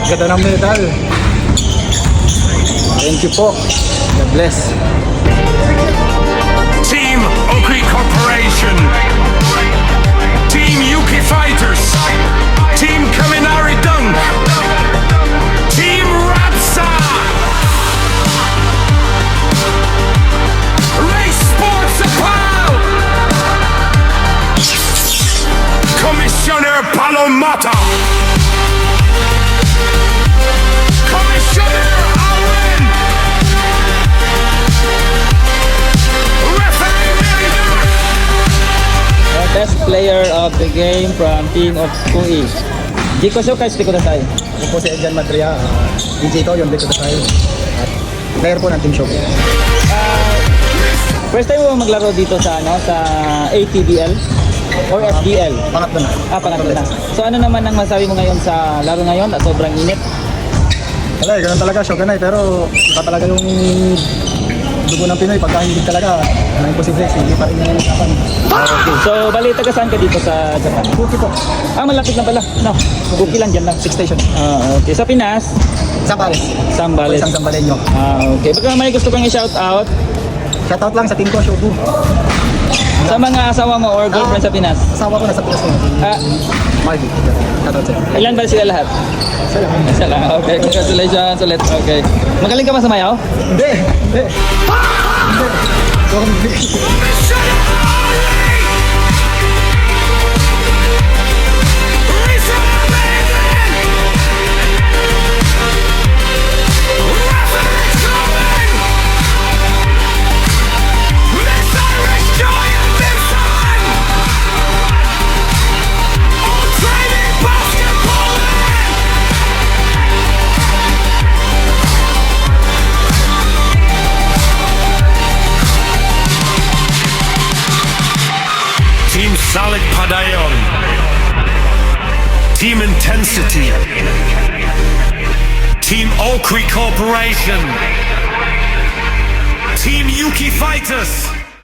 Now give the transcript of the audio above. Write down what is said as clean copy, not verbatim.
Ganda ng medal. Thank you po. God bless. Team Oki Corporation, Team Yuki Fighters, Team Kaminari Dunk, Team Rapsa, Race Sports Apparel, Commissioner Palomata, Commissioner Allen, Referee Meridian. Best player of the game from team of Kui. Jiko Shokai, Jiko Dasai. Ako po si Edjan Madria. DJ ko yung dito tayo. At player po ng Team Show. First time mo maglaro dito sa sa ATBL or FBL? Pangatlo na. Pangatlo na. So ano naman ang masabi mo ngayon sa laro ngayon? Sobrang init. Wala, ganun talaga, Shogunai. Pero iba talaga yung dugo ng Pinoy. Pagka hindi talaga, imposible, hindi pa rin yung usapan. Okay. So bali, taga saan ka dito sa Japan? Cookie po. Malapit lang pala. No, Cookie lang dyan lang. 6 station. Okay. Sa Pinas, Sambales. Sambales. Isang Sambalenyo. Okay. Baka may gusto kang i-shout out Shoutout lang sa team ko, Shobu. sa mga asawa mo or girlfriend sa Pinas. Asawa ko nasa Pinas mo. Margie. Shoutout sa'yo. Ilan ba sila lahat? Isa lang. Okay. Congratulations ulit. Okay. Magaling ka ba sa mayaw? Hindi! Hindi! Hindi! Team Solid Padayon, Team Intensity, Team Oki Corporation, Team Yuki Fighters.